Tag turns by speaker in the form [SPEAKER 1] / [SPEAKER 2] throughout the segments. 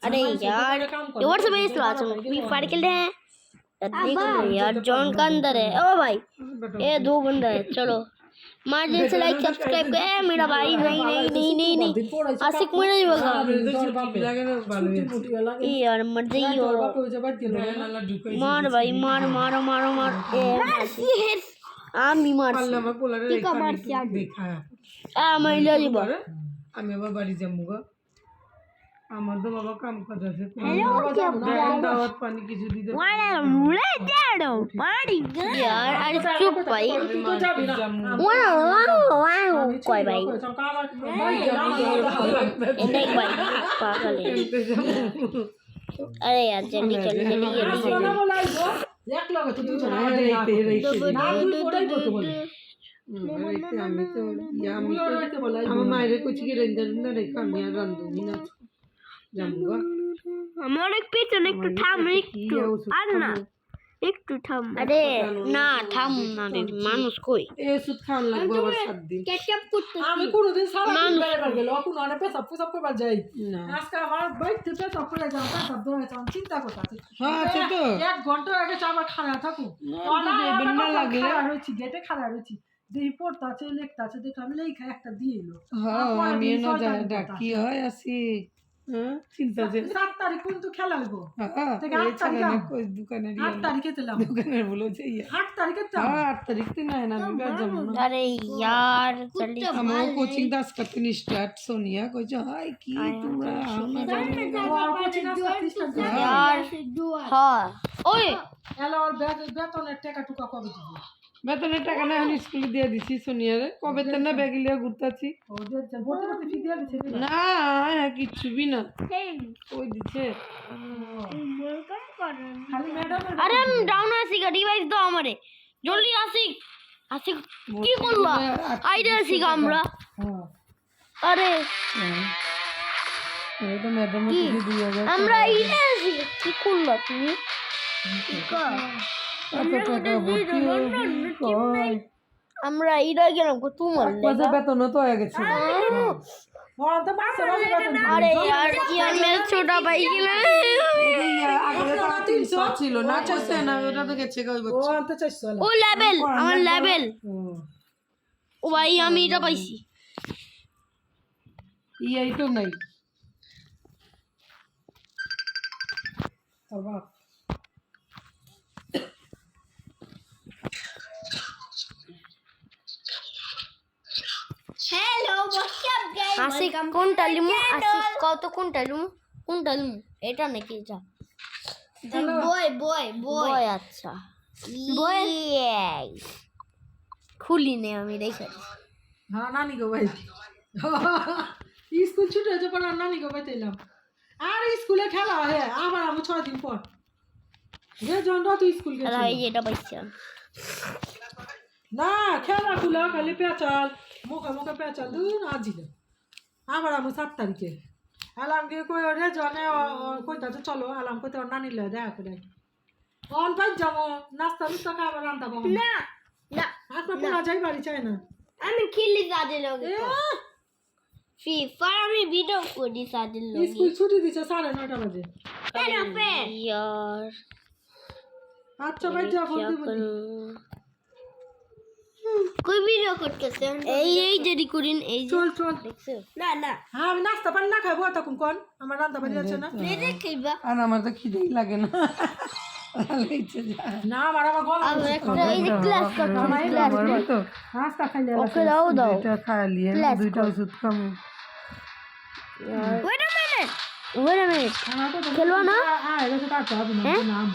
[SPEAKER 1] अरे यार ये व्हाट्सएप पे चला चलो फ्री फायर खेल रहे हैं देखो यार जॉन का अंदर है ओ भाई ये दो बंदा है चलो मार जैसे लाइक सब्सक्राइब कर मेरा भाई नहीं नहीं नहीं नहीं नहीं आशिक मेरा ही होगा ये यार मर जाइयो मार भाई मार मारो मारो मार আমি মারছি ঠিক মারছি আমি লই যাব
[SPEAKER 2] আমি আবার বাড়ি যাবো গো আমার তো বাবা কাম কাজ আছে দাওয়াত পানি কিছু দিতে
[SPEAKER 1] ওরে মুড়ে দেড়ো পাড়ি यार अरे चुप भाई वाओ वाओ कोई भाई नहीं भाई पागल है अरे यार जल्दी जल्दी जल्दी
[SPEAKER 2] এক লগে তো দুজন রেইতে না তুই পড়াই করতে বলে রেইতে আমি তো আমার মায়ের কইছি কি রেঞ্জার না রেখা আমি আর রান্ধুনি না জামুগা
[SPEAKER 1] আমার এক পিছনে একটু থাম একটু আর না একটু থাম আরে না থাম না রে মানুষ কই
[SPEAKER 2] এই সুদ খাওয়ান লাগবে আবার 7 দিন
[SPEAKER 1] কেচাপ করতে
[SPEAKER 2] আমি কোনদিন সারা দিন বাইরে গেল কোন অনেক পেছাপ পেছাপ করবার যাই না আজকে আমার বাইতে পেছাপ করে যাও পেছাপ ধরে যাও চিন্তা করতে হ্যাঁ আছে তো 1 ঘন্টা আগে চাবা খাড়া থাকো না বেন্না লাগে আর হইছি গেটে খাড়া হইছি দেই পড়তাছে লেখতাছে দেখলাম লেখা একটা দিয়েলো হ্যাঁ আমি না ডাকি হয় আসি হ্যাঁ চিন্তা যে 7 তারিখ কোন তো খেলা হইবো হ্যাঁ থেকে 8 তারিখ কই দোকানে 8 তারিখে চলাম দোকানে বলো যে 8 তারিখে তো 8 তারিখ তে না না আমি বাজ যাব না
[SPEAKER 1] अरे यार जल्दी
[SPEAKER 2] আমার কোচিং দাস করতে নি স্টার্ট সোনিয়া কইছো হাই কি তোমরা আমরা কোচিং দাস করতে
[SPEAKER 1] यार हां ओए
[SPEAKER 2] হ্যালো আর বেতনের টাকা টুকা কবে দিব বেতনের টাকা না আমি স্কুলে দিয়ে দিছি সোনিয়ারে কবে তে না ব্যাগ লিয়ে ঘুরতাছি ওদের ভর্তি করতে ফি দিয়ে দিছে না কিছু বি না ওই দিছে খালি ম্যাডাম
[SPEAKER 1] अरे हम डाउन आसिक डिवाइस दो हमारे जल्दी आसिक आसिक কি করলা আইডিয়া আसिक আমরা আরে
[SPEAKER 2] এই তো ম্যাডাম কি দিয়ে গেছে
[SPEAKER 1] আমরা আইডিয়া আसिक কি করলা তুমি আমরা আইডিয়া গেলাম কত মারলে
[SPEAKER 2] বেতন তো হয়ে গেছে
[SPEAKER 1] अरे यार यार मेरा छोटा भाई गया
[SPEAKER 2] আগে তো 300 ছিল না 400 না এটা তো গেছে কই বলছ ও তো 400
[SPEAKER 1] ও লেভেল আমার লেভেল ও ভাই আমি এটা পাইছি
[SPEAKER 2] এই তো নাই তবা
[SPEAKER 1] हेलो व्हाट्स अप गाइस आशिक কোনটা লিমু আশিক কত কোনটা লিমু এটা নাকি এটা বয় বয় বয় আচ্ছা বয় খুলি নে আমি দেখি
[SPEAKER 2] হ্যাঁ নানি গো ভাই স্কুল ছুটি হয়েছে পর নানি গো ভাই এলাম আর স্কুলে খেলা হয় আবার আমি 6 দিন পর যে জন্ডা তুই স্কুল গেছিস
[SPEAKER 1] আরে এটা পাইছি
[SPEAKER 2] না খেলা খুলা খালি পেঁচাল মুখে মুখে পেঁচাল দুন আজি আবার আমি 7 তারিখে আলাম কে কই রে জনে কইতাছে চলো আলাম কইতে নানি লে দেখা করে অন পাই যাবো নাস্তা নুস্তা খাবার আনতাম
[SPEAKER 1] না না
[SPEAKER 2] আপনি পুরা যাই বাড়ি চাই না
[SPEAKER 1] আমি খেলি সাদে লগে ফ্রি ফায়ার আমি ভিডিও করি সাদে লগে
[SPEAKER 2] স্কুল ছুটি দিছে 9:30 বাজে
[SPEAKER 1] কেন ফ্রেন্ড यार
[SPEAKER 2] আচ্ছা ভাই যা বলতে বলি
[SPEAKER 1] कोई वीडियो করতেছে এই দেরি করিন এই
[SPEAKER 2] চল চল
[SPEAKER 1] দেখছো না না
[SPEAKER 2] হ্যাঁ আমি নাস্তা পানি না খাবো তখন কোন আমার রান্না বাড়ি আছে না
[SPEAKER 1] রে খাইবা
[SPEAKER 2] আর আমার তো খিদেই লাগে না না আমার গলা
[SPEAKER 1] আমি একটা এই ক্লাস করতে ক্লাস
[SPEAKER 2] তো নাস্তা খাইলে
[SPEAKER 1] ওকে দাও দাও
[SPEAKER 2] এটা খাইলি দুইটা ওষুধ খামু
[SPEAKER 1] ওয়েট আ মিনিট খেলবা না
[SPEAKER 2] এটা তো কাটতে হবে না নাম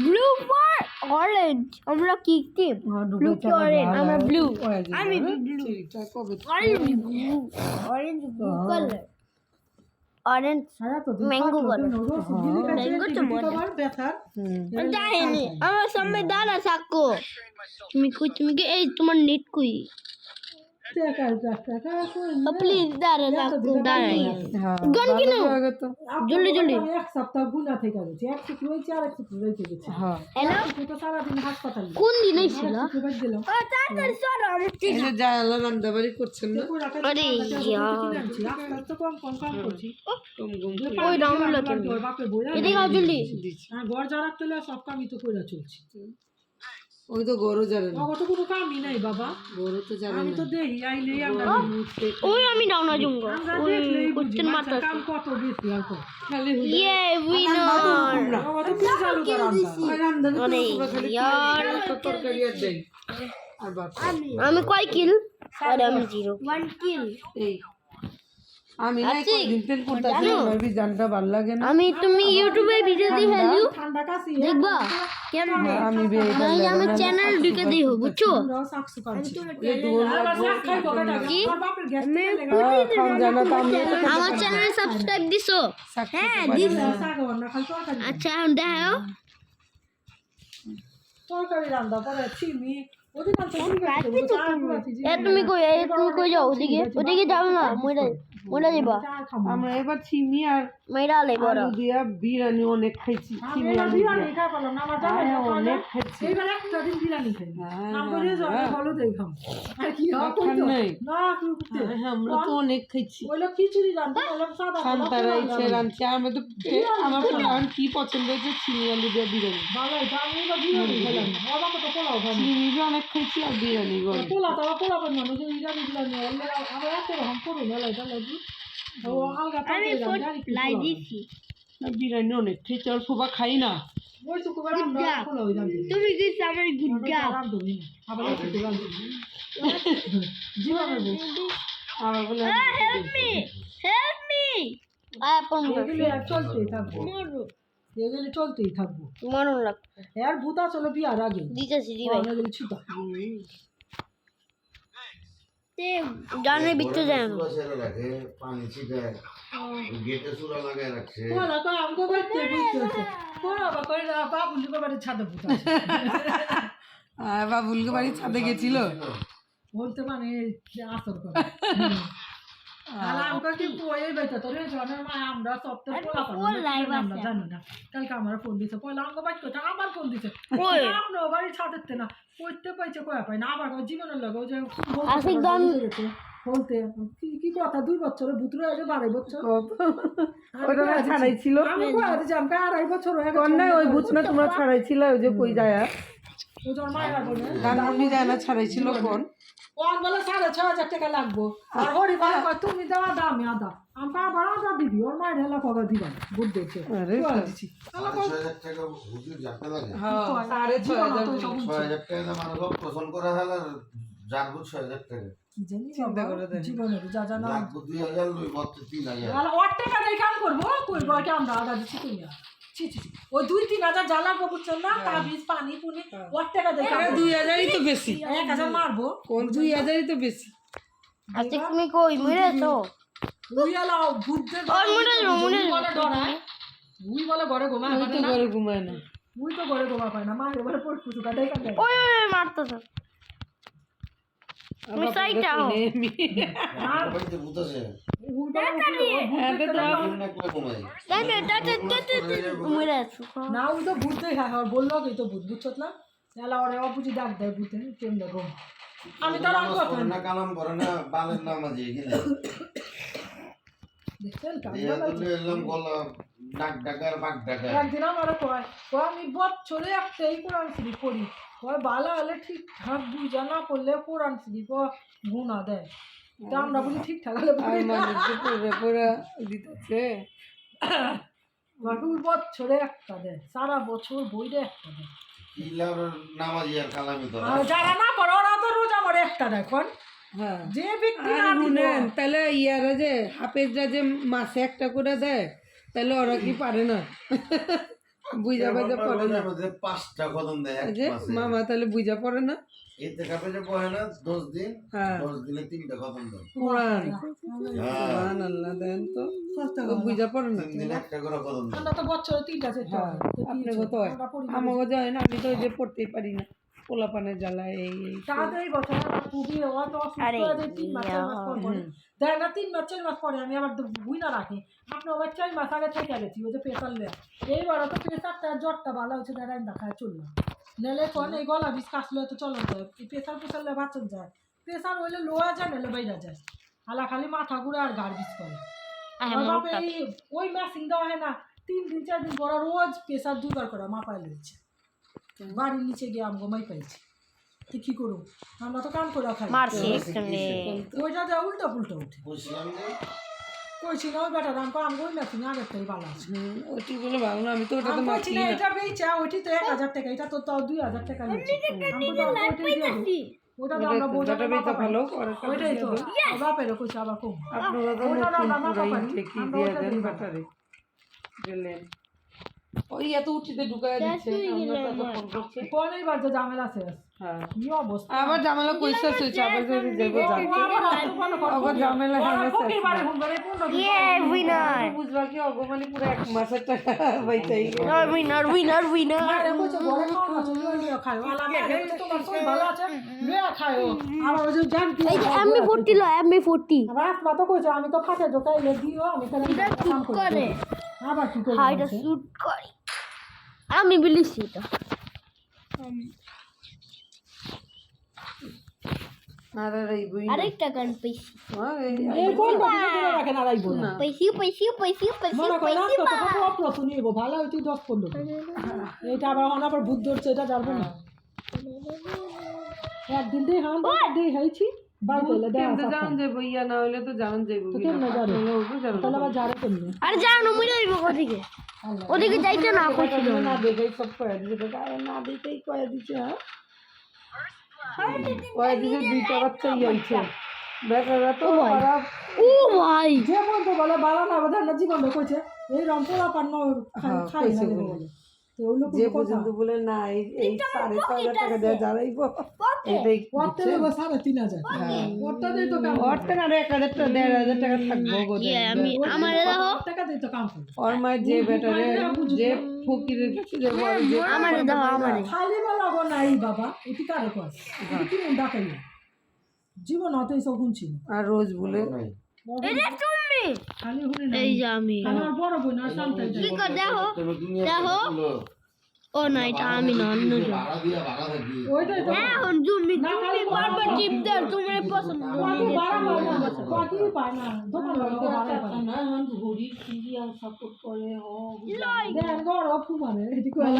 [SPEAKER 1] ব্লু ফর অরেঞ্জ আমরা কি টিম ব্লু কি অরেঞ্জ আমরা ব্লু আমি blue orange blue colour orange mango colour mango তো মজা
[SPEAKER 2] ব্যথার
[SPEAKER 1] দাইনি আমার সামনে দাঁড়া থাকো তুমি কি এই তোমার নেট কই প্লিজ দাঁড়া গান কিনো জলদি জলদি
[SPEAKER 2] এক সপ্তাহ গুনা থেকে গেছে এক শুক্র হয়েছে আর এক শুক্র রয়েছে গেছে
[SPEAKER 1] হ্যালো
[SPEAKER 2] তো সারাদিন হাসপাতাল
[SPEAKER 1] কোন দিন ছিল
[SPEAKER 2] দিলাম
[SPEAKER 1] তাড়াতাড়ি চলো আমি
[SPEAKER 3] এই যে জানালা রান্দাবাড়ি করছেন না
[SPEAKER 1] আরে
[SPEAKER 2] তো কম কম কম করছি
[SPEAKER 3] কম কম
[SPEAKER 1] ওই রামুলা কেন
[SPEAKER 2] ওর বাপে বই
[SPEAKER 1] এদিকে আও জলদি
[SPEAKER 2] আর ঘর যারা চলে সব কামই তো কইরা চলছি
[SPEAKER 3] ওই তো গরু জানে না
[SPEAKER 2] ওগো তো কোনো কামই নাই বাবা
[SPEAKER 3] গরু তো জানে
[SPEAKER 2] আমি তো দেখি আইলেই আমরা
[SPEAKER 1] ওই আমি ডাউনা জুঙ্গো
[SPEAKER 2] আমরা
[SPEAKER 1] ওই
[SPEAKER 2] দেখলেই বুঝি
[SPEAKER 1] কুত্তের মাথা
[SPEAKER 2] বাচ্চার কাম কত বেশি আর কত
[SPEAKER 3] খালি
[SPEAKER 1] ইয়ে উইনার
[SPEAKER 2] ওগো তো কি চালু করা
[SPEAKER 3] রান্দানি
[SPEAKER 1] আরে ইয়ার
[SPEAKER 3] তো তরকারি আর দেই আর বাপ
[SPEAKER 1] আমি কয় কিল আরে আমি 0 1 কিল
[SPEAKER 3] এই আমি না কদিন তেল করতেছি আমার জানটা ভালো লাগে না
[SPEAKER 1] আমি তুমি ইউটিউবে ভিডিও দিয়ে ফেলিও
[SPEAKER 2] ঠান্ডা কাশি
[SPEAKER 1] দেখবা কেমন
[SPEAKER 3] আমি
[SPEAKER 1] ভাই আমার চ্যানেল ঢুকে দিও বুঝছো
[SPEAKER 2] আমরাও সাকসু করছি
[SPEAKER 1] কি
[SPEAKER 3] খাম জানা তো আমি
[SPEAKER 1] আমার চ্যানেল সাবস্ক্রাইব দিছো হ্যাঁ দিছি আচ্ছা এখন দেখো
[SPEAKER 2] তরকারি রান্না করে চিনি অধিকাংশ
[SPEAKER 1] এ তুমি কই যাও ওদিকে যাও না মইরা যাবা
[SPEAKER 3] আমরা এবার চিনি আর
[SPEAKER 1] মইরা লাই বড়
[SPEAKER 3] আলু দিয়া বিরিয়ানি অনেক খাইছি চিনি আলু
[SPEAKER 2] বিরিয়ানি খা পেলাম না আমার জামাই
[SPEAKER 3] অনেক খাইছি
[SPEAKER 2] এইবার একটা দিন বিরিয়ানি খাই নাম করে যাবে বলো দেখাম আর কি
[SPEAKER 3] খান নাই
[SPEAKER 2] না কি করতে
[SPEAKER 3] আমরা তো অনেক খাইছি
[SPEAKER 2] বলো খিচুড়ি রান্না বললাম সাদা
[SPEAKER 3] সান্তারা ইচ্ছে রাঁধছে আমার তো আমার পোলার কি পছন্দ হয়েছে চিনি আলু দিয়ে বিরিয়ানি
[SPEAKER 2] ভালো এটা আমি তো বিরিয়ানি খেলাম না ওরা তো পোলাও খাই
[SPEAKER 3] চিনি দিয়ে অনেক খাইছি আর বিরিয়ানি গরম
[SPEAKER 2] পোলা বান মানুষ বিরিয়ানি বিরিয়ানি আমরা এত রকম করো না লাইটা লাগি ও হালকা
[SPEAKER 1] আমি লাই দিছি
[SPEAKER 3] বিরিয়ানি অনেক খাইছি আর সবাই খাই না
[SPEAKER 2] ওই তো করে আমরা পোলাও রান্না
[SPEAKER 1] তুমি দিছ আমার গুড জব
[SPEAKER 2] আবার একটু রান্না জীবনের বউ
[SPEAKER 3] আমার বলে
[SPEAKER 1] হেল্প মি আয় পন
[SPEAKER 2] এগুলি আর চলতেই থাকবো এগুলি চলতেই থাকবো
[SPEAKER 1] মরণ লাগবে
[SPEAKER 2] এর ভূতা চলো বিয়ার আগে
[SPEAKER 1] দিতেছি দি ভাই
[SPEAKER 2] এগুলি ছুটা
[SPEAKER 1] তে জানে বিকতে যায় না
[SPEAKER 4] ছেড়ে রাখে পানি ছিটায় গেটে চূড়া লাগায় রাখছে
[SPEAKER 2] বলা কয় আমগো বাইতে বুঝতেছে কোরা বা কই না বাবুলি কো বাড়ি ছাদে ভূতা
[SPEAKER 3] বাবুলকে বাড়ি ছাদে গেছিল
[SPEAKER 2] বলতে মানে আসর করে আর আমগো কি পয়ে বাইতে তোরে জানার মা আমরা সবতে পোলা পাবো আমরা জানি না কালকে আমার ফোন দিছে কইলা আমগো বাইতে কথা আমার ফোন দিছে
[SPEAKER 1] ওই
[SPEAKER 2] আপনো বাড়ি ছাদেতে না কইতে পাইছে কয়া পাই না আবার জীবনের লাগে যে
[SPEAKER 1] আশিক দান
[SPEAKER 2] বলতে কি কথা 2 বছরে ভূত রয়েছে 12 বছর
[SPEAKER 3] ওটা না ছাড়াইছিল
[SPEAKER 2] আমি কয়া দিছি আমকে 2.5 বছর হয়ে
[SPEAKER 3] কোন না ওই বুঝ না তোমরা ছাড়াইছিল ওই যে কই যায়
[SPEAKER 2] ও তোর মায়ের বলে
[SPEAKER 3] গানমন্ডি যায় না ছাড়াইছিল কোন
[SPEAKER 2] ওন বলে 6,500 টাকা লাগবো আর হরি ভাই কয় তুমি দাও দামি আদা আমকা বড় আদা দিবি ওর মায়ের হেলা কগা দিবা বুঝ দেখছে
[SPEAKER 3] আরে
[SPEAKER 2] দিছি
[SPEAKER 4] 6,000 টাকা হুজুর যাতে লাগে
[SPEAKER 3] হ্যাঁ 6,500
[SPEAKER 4] 6,000 টাকা দাম মানুষ পছন্দ করে হলে জানবো 6,000 টাকা
[SPEAKER 2] কি জানি
[SPEAKER 3] চিন্তা করে দেখ
[SPEAKER 2] জীবনের যা জানা
[SPEAKER 4] লাগবো 2,000 লই মাত্র 3,000
[SPEAKER 2] আর ওর টাকা দিয়ে কাম করবো কইব কি আমরা আদা দিছি কইয়া ছি ওই 2-3,000 জ্বালা বুঝছেন না তাবিজ পানি পুনি ওর টাকা দিয়ে কাম
[SPEAKER 3] 2,000ই তো বেশি
[SPEAKER 2] 1,000 মারবো
[SPEAKER 3] কোন 2,000ই তো বেশি
[SPEAKER 1] আজকে তুমি কই মরেছো
[SPEAKER 2] উই এলা বুদ্ধে
[SPEAKER 1] ওই মনে
[SPEAKER 2] বলে ডরায় উই বলে ঘরে ঘুমা
[SPEAKER 3] ওই তো ঘরে ঘুমায় না
[SPEAKER 2] উই তো ঘরে ঘুমা পায় না মা এবারে পড় কুচু কাটাই কাটে
[SPEAKER 1] ওই মারতেছ তুমি সাইডটা হও
[SPEAKER 2] আর
[SPEAKER 4] বাড়িতে ভূত আছে
[SPEAKER 2] উই বলে
[SPEAKER 4] না করে কমাই
[SPEAKER 1] মরেছো
[SPEAKER 2] না উই তো ভূত দেখা আর বললো কি তো ভূত বুঝছত না এলা ওরে অপুজি ডাক দেয় ভূতে কেন দেখো আমি তো রাগ করতে
[SPEAKER 4] না কালাম করে না বালের নামাজি এখানে
[SPEAKER 2] দেখছেন
[SPEAKER 4] দিয়া তুলে এলাম গলা ডাক ডাকার বাক ডাকা
[SPEAKER 2] একদিন আমার কয় আমি বছরে একটাই কোরআন শরীফ পড়ি কয় ভালো হলে ঠিকঠাক বুঝা না পড়লে কোরআন শরীফ গুণা দেয় তা আমরা বলি ঠিকঠাক হলে
[SPEAKER 3] আর
[SPEAKER 2] পড়ি না
[SPEAKER 3] মানুষকে পুরো পুরো দিতেছে
[SPEAKER 2] বাকি বছরে একটা দেয় সারা বছর বইরে একটা দেয়
[SPEAKER 4] ইলার নামাজি আর কালামি তো
[SPEAKER 2] আর যারা না পড়ে ওরা তো রোজ আমার একটা দেয় কোন
[SPEAKER 3] হ্যাঁ
[SPEAKER 2] যে ব্যক্তি না
[SPEAKER 3] আর
[SPEAKER 2] দিব,
[SPEAKER 3] শুনেন তাহলে ইয়ারা যে হাফেজরা যে মাসে একটা করে দেয় তাহলে ওরা কি পারে না বুঝা বাজা পড়ে না
[SPEAKER 4] আমাদের 5টা কদম দেয় এক
[SPEAKER 3] যে
[SPEAKER 4] মাসে
[SPEAKER 3] মামা তাহলে বুঝা পড়ে না
[SPEAKER 4] এতে কাপে যে পড়ে না 10 দিন
[SPEAKER 3] হ্যাঁ
[SPEAKER 4] 10 দিনে 3টা কদম দেয়
[SPEAKER 3] কোরআন
[SPEAKER 4] হ্যাঁ
[SPEAKER 3] সুবহানাল্লাহ দেন তো বুঝা পড়ে না
[SPEAKER 4] 3 দিনে একটা করে কদম দেয়
[SPEAKER 2] আমরা তো বছরে তিনটা চারটা
[SPEAKER 3] হ্যাঁ
[SPEAKER 2] হয়। তো কি
[SPEAKER 3] আপনি
[SPEAKER 2] হয়েছে?
[SPEAKER 3] কত হয়
[SPEAKER 2] আমরা পড়ি না।
[SPEAKER 3] আমাকে যায় না আমি তো ওই যে পড়তেই পারি না পোলাপানের জ্বালা এই
[SPEAKER 2] তাদের এই বছর আমার খুবই হয়তো অসুস্থ হয়ে যায় 3 মাস 4 মাস পর পরে দেখ না 3 মাস 4 মাস পরে আমি আবার বুঝ না রাখি আপনি আবার 4 মাস আগে থেকে গেছি ওই যে প্রেসার লেয়া এইবার তো প্রেসারটা জ্বরটা ভালো হয়েছে দাঁড়াই দেখায় চললাম নেলে কোন এই গলা বিষ কাশলে তো চলন যায় প্রেসার লে বাঁচন যায় প্রেসার হইলে লোয়া যায় নাহলে বাইরা যায় আলা খালি মাথা ঘুরে আর গাড় বিষ করে আমার বাপ এই ওই মেশিন দেওয়া হয় না 3 দিন 4 দিন পর রোজ প্রেসার 2 বার করে মাপাই লইছে বাড়ির নিচে গিয়ে আমগো মাই পাইছি তুই কি করো আমরা তো কাম করে খাই
[SPEAKER 1] মারছি এখানে
[SPEAKER 2] ওইটা যা উল্টো পুল্টো উঠে
[SPEAKER 4] বুঝলাম যে
[SPEAKER 2] কইছি না ওই বেটা দাম কো আমগো মেশিন আগের থেকে ভালো আছে
[SPEAKER 3] ওইটি বলে ভালো না আমি তো ওটা তো
[SPEAKER 2] আমি
[SPEAKER 3] মাছি
[SPEAKER 2] কইছি না এটা বেচা ওইটি তো 1000 টাকা এটা তো তাও 2000 টাকা নিচ্ছে আমি তো ওইটাই দিয়ে ওটা তো আমরা বোঝা
[SPEAKER 3] ওটা বেচা ভালো আর
[SPEAKER 2] ওইটাই তো বাপের কইছে আবার কম
[SPEAKER 3] আপনারা তো
[SPEAKER 2] ওটা
[SPEAKER 3] নতুন
[SPEAKER 2] আমরা
[SPEAKER 3] পুরাই
[SPEAKER 2] পাই
[SPEAKER 3] ঠিকই দিয়ে দেন ব্যাটারি গেলেন ওই এত উঠিতে ঢুকায় দিচ্ছে আমরা তো ফোন করছি
[SPEAKER 2] কোনই বার যে ঝামেলা আছে
[SPEAKER 3] হ্যাঁ
[SPEAKER 2] কি অবস্থা
[SPEAKER 3] আবার ঝামেলা কইছে হইছে আবার যদি যাইবো আবার ঝামেলা
[SPEAKER 2] ফকির বাড়ি ফোন করে 15
[SPEAKER 1] ইয়ে উইনার
[SPEAKER 3] বুঝবা কি অগমানি পুরো 1 মাসের টাকা বাইতাই
[SPEAKER 1] উইনার উইনার উইনার
[SPEAKER 2] আরে কইছে ঘরে খাওয়া আছে লইয়া খায় আলা মারে তোমার সব ভালো আছে লইয়া খায় আবার ওই যে জানতি
[SPEAKER 1] এই যে এমবি 40 লো এমবি 40
[SPEAKER 2] আবার আসমা তো কইছে আমি তো ফাটে ঢোকাই লে দিও আমি কেন
[SPEAKER 1] এটা
[SPEAKER 2] কাম
[SPEAKER 1] শুট করে
[SPEAKER 2] আবার কি করব
[SPEAKER 1] হ্যাঁ এটা শুট করে আমি বলিছি এটা
[SPEAKER 3] আর এই বই
[SPEAKER 1] আরেকটা গান পাইছি
[SPEAKER 2] এই কোন দিকে রাখেন আর আইবো না
[SPEAKER 1] পাইছি পাইছি পাইছি পাইছি
[SPEAKER 2] মনে কই না
[SPEAKER 1] পাইছি
[SPEAKER 2] তো কত অপ্রত নিব ভালো হইতো 10 15 এটা আবার অন আবার ভূত ধরছে এটা জানবো না একদিন দিয়ে হাম দিয়ে হইছি বাই কইলে দেয়া
[SPEAKER 3] কেমনে জান যে বইয়া না হইলে তো জান যাইবো
[SPEAKER 2] তো কেমনে জানো তাহলে আবার যারে কেমনে
[SPEAKER 1] আরে যাও না মুই যাইব ওদিকে ওদিকে যাইতে না কইছিল
[SPEAKER 3] না দেখেই সব কয়ে দিছে আরে না দেখেই কয়ে দিছে কয়ে দিছে দুইটা বাচ্চাই আইছে বেটারা তো খারাপ
[SPEAKER 1] ও ভাই
[SPEAKER 2] যে বলতো বলে বালা না বাধা না জীবন কইছে এই রংপুরা পান্ন খাই না বলে তো ওই লোক
[SPEAKER 3] যে পর্যন্ত বলে না এই 6,500 টাকা দেয়া যারাইবো এটাই
[SPEAKER 2] ওরতে লোক 3,500 ওরটা দেই তো কাম
[SPEAKER 3] ওরতে না 1,000 টাকা 1,500 টাকা থাকবো গো
[SPEAKER 1] আমি আমারে দাও
[SPEAKER 2] টাকা দেই তো কাম করে
[SPEAKER 3] ওর মা যে বেটারে যে ফকিরের কাছে যে বলে যে
[SPEAKER 1] আমারে দাও আমারে
[SPEAKER 2] খালি বলা গো নাই বাবা এটি কারে কয় এটি কি মন ডাকাই জীবন হতে সব শুনছি
[SPEAKER 3] আর রোজ বলে
[SPEAKER 1] এটা তুমি
[SPEAKER 2] খালি হুনে না
[SPEAKER 1] এই যে আমি
[SPEAKER 2] আমার বড় বোন আর শান্তা
[SPEAKER 1] কি কর দেখো দেখো ও না এটা আমি না অন্য জন
[SPEAKER 4] ভাড়া দিয়া ভাড়া থাকি
[SPEAKER 2] ওইটাই তো
[SPEAKER 1] এখন তুমি তুমি বারবার টিপ দাও তোমার পছন্দ
[SPEAKER 2] বাকি বাড়া পায় না বাকি পায় না দোকান লাগে বাড়া পায় না
[SPEAKER 3] ঘুরি সিরিয়াল সাপোর্ট করে ও
[SPEAKER 2] দেন গড় অপু মানে এটি কই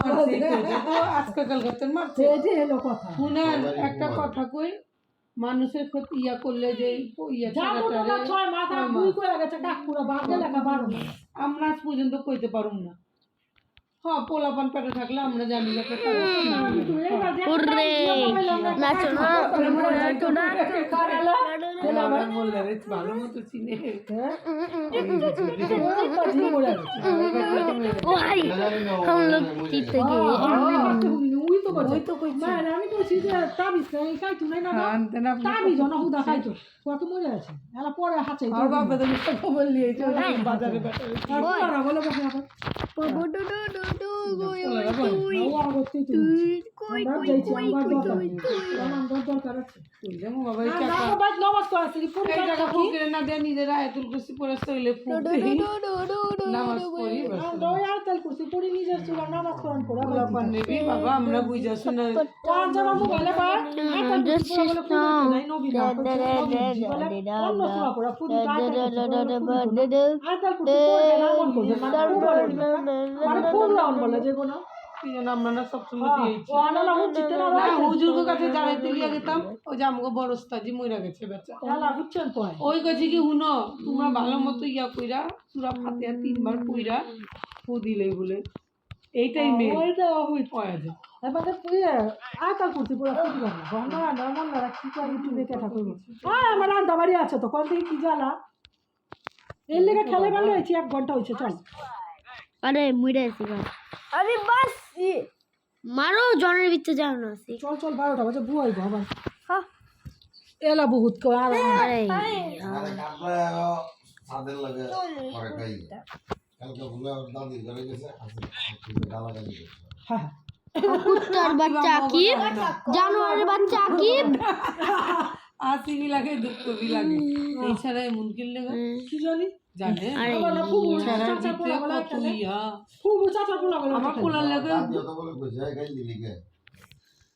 [SPEAKER 3] আজকাল করতেন মারছে
[SPEAKER 2] এটি হলো কথা
[SPEAKER 3] শুনেন একটা কথা কই মানুষের ক্ষতি ইয়া করলে যে ইয়া
[SPEAKER 2] যাবো তো না 6 মাস আর দুই কইরা গেছে কাকুরা বাদে লাগা বারো
[SPEAKER 3] আমরা আজ পর্যন্ত কইতে পারুম না হ্যাঁ পোলাপান পেটে থাকলে আমরা জানি না
[SPEAKER 1] ওরে নাচো না নাচো না
[SPEAKER 3] বললে রে ভালো মতো চিনে
[SPEAKER 1] ভাই हम लोग जीत गए
[SPEAKER 2] আমি তো তাবিজ খাই তুই না তাবিজ না হুদা খাইতো কত মজা আছে এলা পরে হাতে
[SPEAKER 3] আর বাবা তো খবর নিয়েছে বাজারে
[SPEAKER 2] বলে নামাজ করা
[SPEAKER 3] না দেয় নিজেরা আয়াতুল কুরসি পড়ে শৈলে নামাজ পড়ি
[SPEAKER 2] করছি পড়ি নিজের চুলা নামাজ করান পড়া
[SPEAKER 3] পোলাপান নেবি বাবা আমরা বুঝা শুনে আমরা না সবসময় দিয়েছি হুজুর কাছে জানাইতে লিয়া গেতাম ওই যে আমাকে বড় ওস্তাজি মইরা গেছে বেচা ওই কাছে কি হুনো তোমরা ভালো মতো ইয়া কইরা সূরা ফাতিহা 3 বার কইরা ফু দিলেই বলে এইটাই মেয়ে
[SPEAKER 2] ওইটা
[SPEAKER 3] ওই পয়া যায়
[SPEAKER 2] এবারে আকাল করছি পুরো ফুটি বানা গন্ধ রান্না মন রাখছি তো ইউটিউবে কেটা করব আমার রান্না বাড়ি আছে তো কোন থেকে কি জ্বালা এর লেগে খেলে ভালো হয়েছে 1 ঘন্টা হয়েছে চল
[SPEAKER 1] আরে মুইরা আছি আমি বাস মারো জনের ভিতরে যাও না আসি
[SPEAKER 2] চল চল 12টা বাজে বুয়াইবো আবার
[SPEAKER 1] হ্যাঁ
[SPEAKER 2] এলা বহুত কো আর
[SPEAKER 1] আরে
[SPEAKER 4] মানে কাপড়ে সাদের লাগে পরে খাই কালকে ভুলে দাদি ঘরে গেছে আসলে গালা গালি করছে
[SPEAKER 2] হ্যাঁ
[SPEAKER 1] कुत्तर बच्चा आकिब जानवर बच्चा आकिब
[SPEAKER 3] হাসি বি লাগে দুঃখ বি লাগে এই ছাড়া এমন কিনলে
[SPEAKER 2] কি জানি
[SPEAKER 3] জানে
[SPEAKER 1] अरे
[SPEAKER 3] ছাড়া জিতে কত ইয়া
[SPEAKER 2] খুব চাচা পোলা বলে
[SPEAKER 3] আমার পোলার লাগে
[SPEAKER 4] যত বলে কইছে গাইল দিলি কে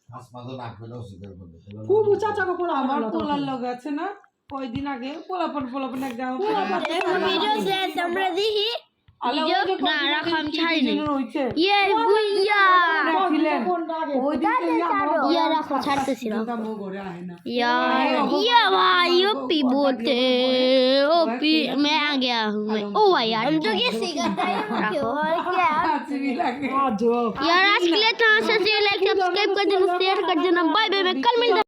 [SPEAKER 4] হাস মাঝে নাক পেলেও স্বীকার করবে
[SPEAKER 2] খুব চাচা পোলা
[SPEAKER 3] আমার পোলার লগে আছে না কয়দিন আগে পোলাপন একদম
[SPEAKER 1] वीडियो से हमरा देखी वीडियो ना रखम छाड़ी नहीं
[SPEAKER 3] হইছে
[SPEAKER 1] ये भुइया
[SPEAKER 3] ছিলেন ওই দিন
[SPEAKER 1] ये रखो ছাড়তেছি না
[SPEAKER 3] মো ঘরে আহে না
[SPEAKER 1] यार ये भाई ओपी बोलते ओपी मैं आ गया हूँ मैं ओ भाई यार हम तो कैसे करता है क्यों और क्या
[SPEAKER 3] হাসি বি লাগে
[SPEAKER 2] আজো
[SPEAKER 1] यार आज के लिए तो लाइक सब्सक्राइब कर देना शेयर कर देना बाय बाय मैं कल मिलते हैं।